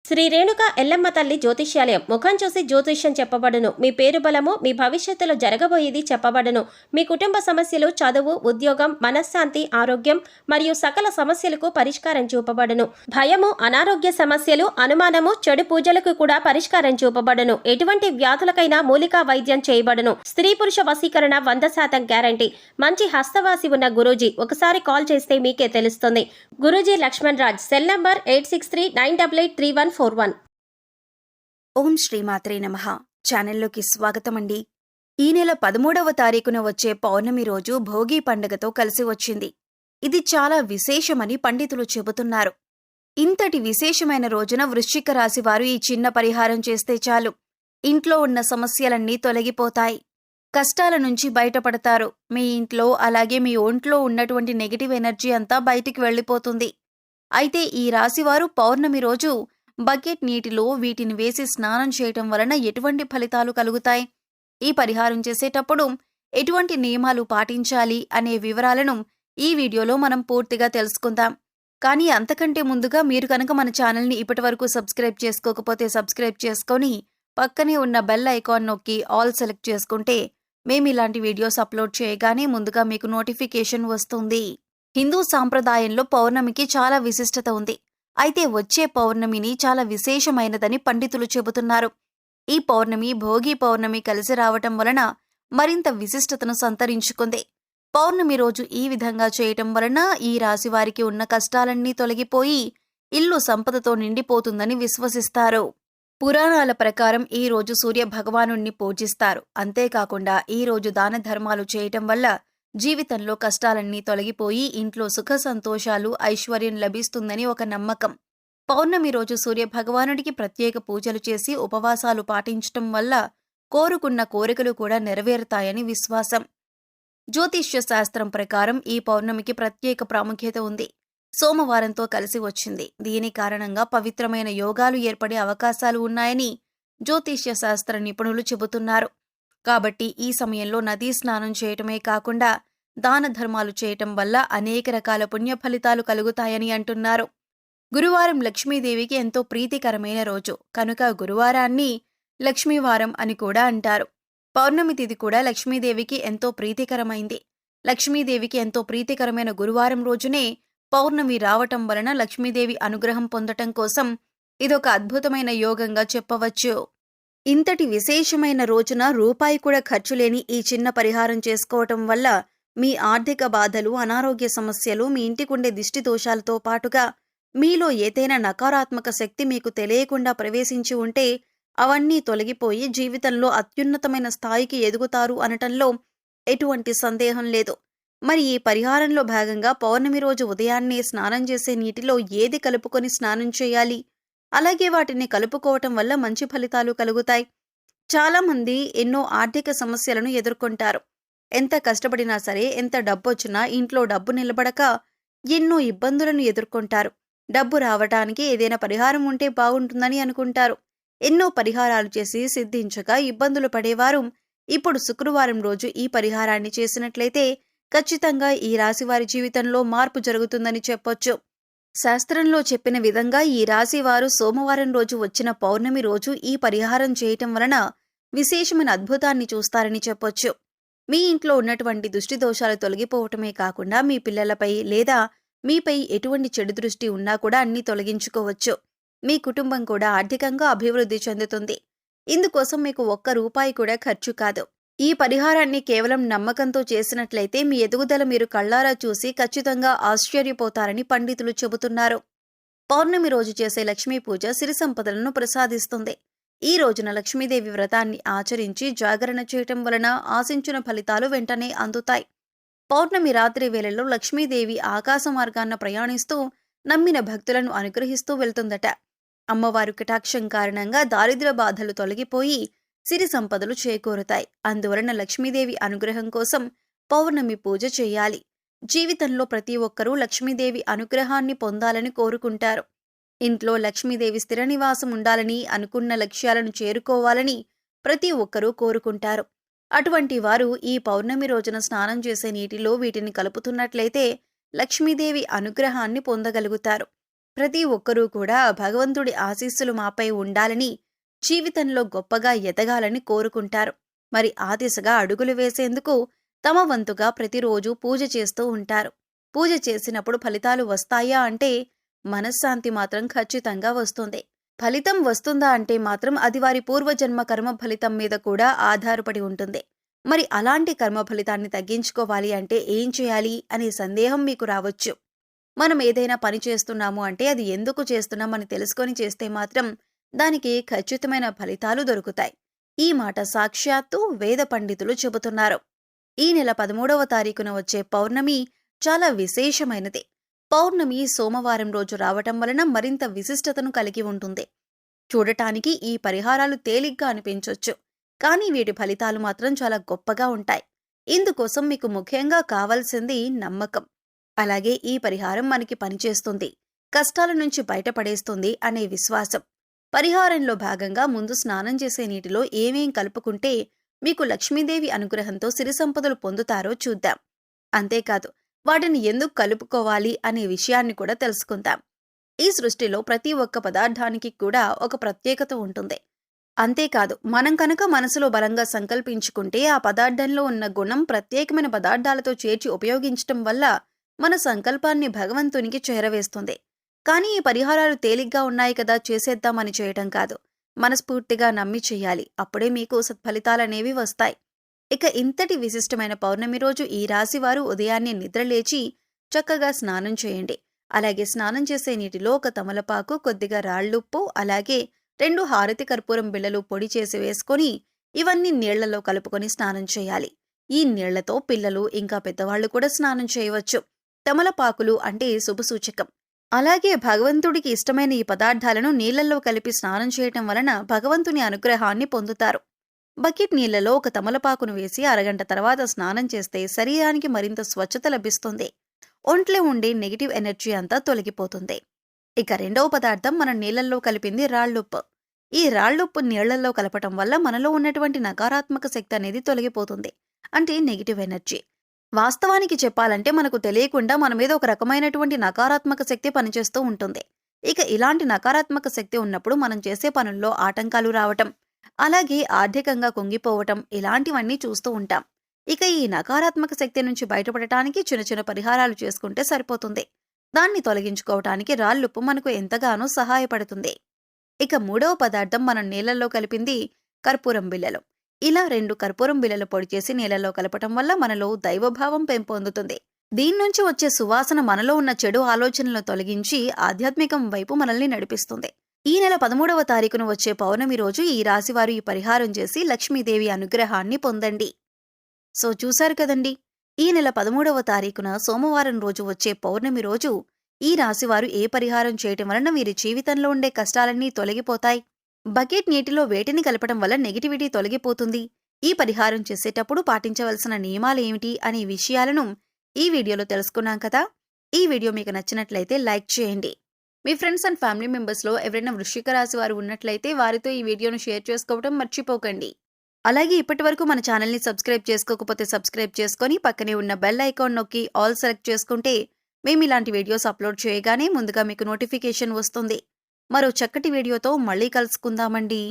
శ్రీ రేణుక ఎల్లమ్మ తల్లి జ్యోతిష్యాలయం. ముఖం చూసి జ్యోతిష్యం చెప్పబడును. మీ పేరు బలము, మీ భవిష్యత్తులో జరగబోయేది చెప్పబడును. మీ కుటుంబ సమస్యలు, చదువు, ఉద్యోగం, మనశ్శాంతి, ఆరోగ్యం మరియు సకల సమస్యలకు పరిష్కారం చూపబడును. భయము, అనారోగ్య సమస్యలు, అనుమానము, చెడు పూజలకు కూడా పరిష్కారం చూపబడును. ఎటువంటి వ్యాధులకైనా మూలికా వైద్యం చేయబడును. స్త్రీ పురుష వశీకరణ 100% గ్యారంటీ. మంచి హస్తవాసి ఉన్న గురూజీ. ఒకసారి కాల్ చేస్తే మీకే తెలుస్తుంది. గురూజీ లక్ష్మణ్ రాజ్. Cell number 8639883141. ఓం శ్రీమాత్రే నమః. ఛానల్లోకి స్వాగతమండి. ఈ నెల 13వ తారీఖున వచ్చే పౌర్ణమి రోజు భోగి పండుగతో కలిసి వచ్చింది. ఇది చాలా విశేషమని పండితులు చెబుతున్నారు. ఇంతటి విశేషమైన రోజున వృశ్చిక రాశి వారు ఈ చిన్న పరిహారం చేస్తే చాలు, ఇంట్లో ఉన్న సమస్యలన్నీ తొలగిపోతాయి. కష్టాల నుంచి బయటపడతారు. మీ ఇంట్లో అలాగే మీ ఒంట్లో ఉన్నటువంటి నెగటివ్ ఎనర్జీ అంతా బయటికి వెళ్ళిపోతుంది. అయితే ఈ రాశివారు పౌర్ణమి రోజు బకెట్ నీటిలో వీటిని వేసి స్నానం చేయటం వలన ఎటువంటి ఫలితాలు కలుగుతాయి, ఈ పరిహారం చేసేటప్పుడు ఎటువంటి నియమాలు పాటించాలి అనే వివరాలను ఈ వీడియోలో మనం పూర్తిగా తెలుసుకుందాం. కానీ అంతకంటే ముందుగా మీరు కనుక మన ఛానల్ని ఇప్పటివరకు సబ్స్క్రైబ్ చేసుకోకపోతే సబ్స్క్రైబ్ చేసుకొని పక్కనే ఉన్న బెల్ ఐకాన్ నొక్కి ఆల్ సెలెక్ట్ చేసుకుంటే మేము ఇలాంటి వీడియోస్ అప్లోడ్ చేయగానే ముందుగా మీకు నోటిఫికేషన్ వస్తుంది. హిందూ సాంప్రదాయంలో పౌర్ణమికి చాలా విశిష్టత ఉంది. అయితే వచ్చే పౌర్ణమిని చాలా విశేషమైనదని పండితులు చెబుతున్నారు. ఈ పౌర్ణమి భోగి పౌర్ణమి కలిసి రావటం వలన మరింత విశిష్టతను సంతరించుకుంది. పౌర్ణమి రోజు ఈ విధంగా చేయటం వలన ఈ రాశి వారికి ఉన్న కష్టాలన్నీ తొలగిపోయి ఇల్లు సంపదతో నిండిపోతుందని విశ్వసిస్తారు. పురాణాల ప్రకారం ఈ రోజు సూర్య భగవానుణ్ణి పూజిస్తారు. అంతేకాకుండా ఈ రోజు దాన ధర్మాలు చేయటం వల్ల జీవితంలో కష్టాలన్నీ తొలగిపోయి ఇంట్లో సుఖ సంతోషాలు, ఐశ్వర్యం లభిస్తుందని ఒక నమ్మకం. పౌర్ణమి రోజు సూర్య భగవానుడికి ప్రత్యేక పూజలు చేసి ఉపవాసాలు పాటించటం వల్ల కోరుకున్న కోరికలు కూడా నెరవేరుతాయని విశ్వాసం. జ్యోతిష్య శాస్త్రం ప్రకారం ఈ పౌర్ణమికి ప్రత్యేక ప్రాముఖ్యత ఉంది. సోమవారంతో కలిసి వచ్చింది. దీని కారణంగా పవిత్రమైన యోగాలు ఏర్పడే అవకాశాలు ఉన్నాయని జ్యోతిష్య శాస్త్ర నిపుణులు చెబుతున్నారు. కాబట్టి ఈ సమయంలో నదీ స్నానం చేయటమే కాకుండా దాన ధర్మాలు చేయటం వల్ల అనేక రకాల పుణ్య ఫలితాలు కలుగుతాయని అంటున్నారు. గురువారం లక్ష్మీదేవికి ఎంతో ప్రీతికరమైన రోజు కనుక గురువారాన్ని లక్ష్మీవారం అని కూడా అంటారు. పౌర్ణమి తిథి కూడా లక్ష్మీదేవికి ఎంతో ప్రీతికరమైంది. లక్ష్మీదేవికి ఎంతో ప్రీతికరమైన గురువారం రోజునే పౌర్ణమి రావటం వలన లక్ష్మీదేవి అనుగ్రహం పొందటం కోసం ఇదొక అద్భుతమైన యోగంగా చెప్పవచ్చు. ఇంతటి విశేషమైన రోజున రూపాయి కూడా ఖర్చు లేని ఈ చిన్న పరిహారం చేసుకోవటం వల్ల మీ ఆర్థిక బాధలు, అనారోగ్య సమస్యలు, మీ ఇంటికుండే దిష్టి దోషాలతో పాటుగా మీలో ఏదైనా నకారాత్మక శక్తి మీకు తెలియకుండా ప్రవేశించి ఉంటే అవన్నీ తొలగిపోయి జీవితంలో అత్యున్నతమైన స్థాయికి ఎదుగుతారు అనటంలో ఎటువంటి సందేహం లేదు. మరి ఈ పరిహారంలో భాగంగా పౌర్ణమి రోజు ఉదయాన్నే స్నానం చేసే నీటిలో ఏది కలుపుకొని స్నానం చేయాలి, అలాగే వాటిని కలుపుకోవటం వల్ల మంచి ఫలితాలు కలుగుతాయి. చాలామంది ఎన్నో ఆర్థిక సమస్యలను ఎదుర్కొంటారు. ఎంత కష్టపడినా సరే, ఎంత డబ్బొచ్చినా ఇంట్లో డబ్బు నిలబడక ఎన్నో ఇబ్బందులను ఎదుర్కొంటారు. డబ్బు రావటానికి ఏదైనా పరిహారం ఉంటే బాగుంటుందని అనుకుంటారు. ఎన్నో పరిహారాలు చేసి సిద్ధించక ఇబ్బందులు పడేవారు ఇప్పుడు శుక్రవారం రోజు ఈ పరిహారాన్ని చేసినట్లయితే ఖచ్చితంగా ఈ రాశివారి జీవితంలో మార్పు జరుగుతుందని చెప్పొచ్చు. శాస్త్రంలో చెప్పిన విధంగా ఈ రాశివారు సోమవారం రోజు వచ్చిన పౌర్ణమి రోజు ఈ పరిహారం చేయటం వలన విశేషమైన అద్భుతాన్ని చూస్తారని చెప్పొచ్చు. మీ ఇంట్లో ఉన్నటువంటి దృష్టి దోషాలు తొలగిపోవటమే కాకుండా మీ పిల్లలపై లేదా మీపై ఎటువంటి చెడు దృష్టి ఉన్నా కూడా అన్నీ తొలగించుకోవచ్చు. మీ కుటుంబం కూడా ఆర్థికంగా అభివృద్ధి చెందుతుంది. ఇందుకోసం మీకు ఒక్క రూపాయి కూడా ఖర్చు కాదు. ఈ పరిహారాన్ని కేవలం నమ్మకంతో చేసినట్లయితే మీ ఎదుగుదల మీరు కళ్ళారా చూసి ఖచ్చితంగా ఆశ్చర్యపోతారని పండితులు చెబుతున్నారు. పౌర్ణమి రోజు చేసే లక్ష్మీ పూజ సిరి సంపదలను ప్రసాదిస్తుంది. ఈ రోజున లక్ష్మీదేవి వ్రతాన్ని ఆచరించి జాగరణ చేయటం వలన ఆశించిన ఫలితాలు వెంటనే అందుతాయి. పౌర్ణమి రాత్రి వేళల్లో లక్ష్మీదేవి ఆకాశ మార్గాన ప్రయాణిస్తూ నమ్మిన భక్తులను అనుగ్రహిస్తూ వెళ్తుందట. అమ్మవారు కటాక్షం కారణంగా దారిద్ర్య బాధలు తొలగిపోయి సిరి సంపదలు చేకూరుతాయి. అందువలన లక్ష్మీదేవి అనుగ్రహం కోసం పౌర్ణమి పూజ చేయాలి. జీవితంలో ప్రతి ఒక్కరూ లక్ష్మీదేవి అనుగ్రహాన్ని పొందాలని కోరుకుంటారు. ఇంట్లో లక్ష్మీదేవి స్థిర నివాసం ఉండాలని, అనుకున్న లక్ష్యాలను చేరుకోవాలని ప్రతి ఒక్కరూ కోరుకుంటారు. అటువంటి వారు ఈ పౌర్ణమి రోజున స్నానం చేసే నీటిలో వీటిని కలుపుతున్నట్లయితే లక్ష్మీదేవి అనుగ్రహాన్ని పొందగలుగుతారు. ప్రతి ఒక్కరూ కూడా భగవంతుడి ఆశీస్సులు మాపై ఉండాలని, జీవితంలో గొప్పగా ఎదగాలని కోరుకుంటారు. మరి ఆ దిశగా అడుగులు వేసేందుకు తమ వంతుగా ప్రతిరోజు పూజ చేస్తూ ఉంటారు. పూజ చేసినప్పుడు ఫలితాలు వస్తాయా అంటే మనశ్శాంతి మాత్రం ఖచ్చితంగా వస్తుంది. ఫలితం వస్తుందా అంటే మాత్రం అది వారి పూర్వజన్మ కర్మ ఫలితం మీద కూడా ఆధారపడి ఉంటుంది. మరి అలాంటి కర్మ ఫలితాన్ని తగ్గించుకోవాలి అంటే ఏం చేయాలి అనే సందేహం మీకు రావచ్చు. మనం ఏదైనా పని చేస్తున్నాము అంటే అది ఎందుకు చేస్తున్నామని తెలుసుకొని చేస్తే మాత్రం దానికి ఖచ్చితమైన ఫలితాలు దొరుకుతాయి. ఈ మాట సాక్షాత్తు వేద పండితులు చెబుతున్నారు. ఈ నెల 13వ తారీఖున వచ్చే పౌర్ణమి చాలా విశేషమైనది. పౌర్ణమి సోమవారం రోజు రావటం వలన మరింత విశిష్టతను కలిగి ఉంటుంది. చూడటానికి ఈ పరిహారాలు తేలిగ్గా అనిపించొచ్చు, కానీ వీటి ఫలితాలు మాత్రం చాలా గొప్పగా ఉంటాయి. ఇందుకోసం మీకు ముఖ్యంగా కావాల్సింది నమ్మకం. అలాగే ఈ పరిహారం మనకి పనిచేస్తుంది, కష్టాల నుంచి బయటపడేస్తుంది అనే విశ్వాసం. పరిహారంలో భాగంగా ముందు స్నానం చేసే నీటిలో ఏమేం కలుపుకుంటే మీకు లక్ష్మీదేవి అనుగ్రహంతో సిరి సంపదలు పొందుతారో చూద్దాం. అంతేకాదు వాటిని ఎందుకు కలుపుకోవాలి అనే విషయాన్ని కూడా తెలుసుకుందాం. ఈ సృష్టిలో ప్రతి ఒక్క పదార్థానికి కూడా ఒక ప్రత్యేకత ఉంటుంది. అంతేకాదు మనం కనుక మనసులో బలంగా సంకల్పించుకుంటే ఆ పదార్థంలో ఉన్న గుణం ప్రత్యేకమైన పదార్థాలతో చేర్చి ఉపయోగించటం వల్ల మన సంకల్పాన్ని భగవంతునికి చేరవేస్తుంది. కానీ ఈ పరిహారాలు తేలిగ్గా ఉన్నాయి కదా చేసేద్దామని చేయటం కాదు, మనస్ఫూర్తిగా నమ్మి చేయాలి. అప్పుడే మీకు సత్ఫలితాలనేవి వస్తాయి. ఇక ఇంతటి విశిష్టమైన పౌర్ణమి రోజు ఈ రాశి వారు ఉదయాన్నే నిద్రలేచి చక్కగా స్నానం చేయండి. అలాగే స్నానం చేసే నీటిలో ఒక తమలపాకు, కొద్దిగా రాళ్లుప్పు, అలాగే 2 హారతి కర్పూరం బిళ్ళలు పొడి చేసి వేసుకొని ఇవన్నీ నీళ్లలో కలుపుకొని స్నానం చేయాలి. ఈ నీళ్లతో పిల్లలు ఇంకా పెద్దవాళ్లు కూడా స్నానం చేయవచ్చు. తమలపాకులు అంటే శుభసూచకం. అలాగే భగవంతుడికి ఇష్టమైన ఈ పదార్థాలను నీళ్లలో కలిపి స్నానం చేయటం వలన భగవంతుని అనుగ్రహాన్ని పొందుతారు. బకెట్ నీళ్లలో ఒక తమలపాకును వేసి అరగంట తర్వాత స్నానం చేస్తే శరీరానికి మరింత స్వచ్ఛత లభిస్తుంది. ఒంట్లో ఉండే నెగిటివ్ ఎనర్జీ అంతా తొలగిపోతుంది. ఇక రెండవ పదార్థం మనం నీళ్లలో కలిపింది రాళ్లుప్పు. ఈ రాళ్లుప్పు నీళ్లలో కలపటం వల్ల మనలో ఉన్నటువంటి నకారాత్మక శక్తి అనేది తొలగిపోతుంది, అంటే నెగిటివ్ ఎనర్జీ. వాస్తవానికి చెప్పాలంటే మనకు తెలియకుండా మన మీద ఒక రకమైనటువంటి నకారాత్మక శక్తి పనిచేస్తూ ఉంటుంది. ఇక ఇలాంటి నకారాత్మక శక్తి ఉన్నప్పుడు మనం చేసే పనుల్లో ఆటంకాలు రావటం, అలాగే ఆర్థికంగా కుంగిపోవటం ఇలాంటివన్నీ చూస్తూ ఉంటాం. ఇక ఈ నకారాత్మక శక్తి నుంచి బయటపడటానికి చిన్న చిన్న పరిహారాలు చేసుకుంటే సరిపోతుంది. దాన్ని తొలగించుకోవటానికి రాళ్లుప్పు మనకు ఎంతగానో సహాయపడుతుంది. ఇక మూడవ పదార్థం మనం నీళ్లలో కలిపింది కర్పూరం బిళ్ళలు. ఇలా 2 కర్పూరం బిళ్ళలు పొడి చేసి నీళ్లలో కలపటం వల్ల మనలో దైవభావం పెంపొందుతుంది. దీని నుంచి వచ్చే సువాసన మనలో ఉన్న చెడు ఆలోచనలను తొలగించి ఆధ్యాత్మికం వైపు మనల్ని నడిపిస్తుంది. ఈ నెల 13వ తారీఖున వచ్చే పౌర్ణమి రోజు ఈ రాశివారు ఈ పరిహారం చేసి లక్ష్మీదేవి అనుగ్రహాన్ని పొందండి. సో చూశారు కదండి, ఈ నెల 13వ తారీఖున సోమవారం రోజు వచ్చే పౌర్ణమి రోజు ఈ రాశివారు ఏ పరిహారం చేయటం వలన వీరి జీవితంలో ఉండే కష్టాలన్నీ తొలగిపోతాయి. బకెట్ నీటిలో వేటిని కలపడం వల్ల నెగిటివిటీ తొలగిపోతుంది. ఈ పరిహారం చేసేటప్పుడు పాటించవలసిన నియమాలు ఏమిటి అనే విషయాలను ఈ వీడియోలో తెలుసుకున్నాం కదా. ఈ వీడియో మీకు నచ్చినట్లయితే లైక్ చేయండి. మీ ఫ్రెండ్స్ అండ్ ఫ్యామిలీ మెంబర్స్లో ఎవరైనా వృశ్చిక రాశి వారు ఉన్నట్లయితే వారితో ఈ వీడియోను షేర్ చేసుకోవడం మర్చిపోకండి. అలాగే ఇప్పటివరకు మన ఛానల్ని సబ్స్క్రైబ్ చేసుకోకపోతే సబ్స్క్రైబ్ చేసుకొని పక్కనే ఉన్న బెల్ ఐకాన్ నొక్కి ఆల్ సెలెక్ట్ చేసుకుంటే మేము ఇలాంటి వీడియోస్ అప్లోడ్ చేయగానే ముందుగా మీకు నోటిఫికేషన్ వస్తుంది. మరో చక్కటి వీడియోతో మళ్ళీ కలుసుకుందామండి.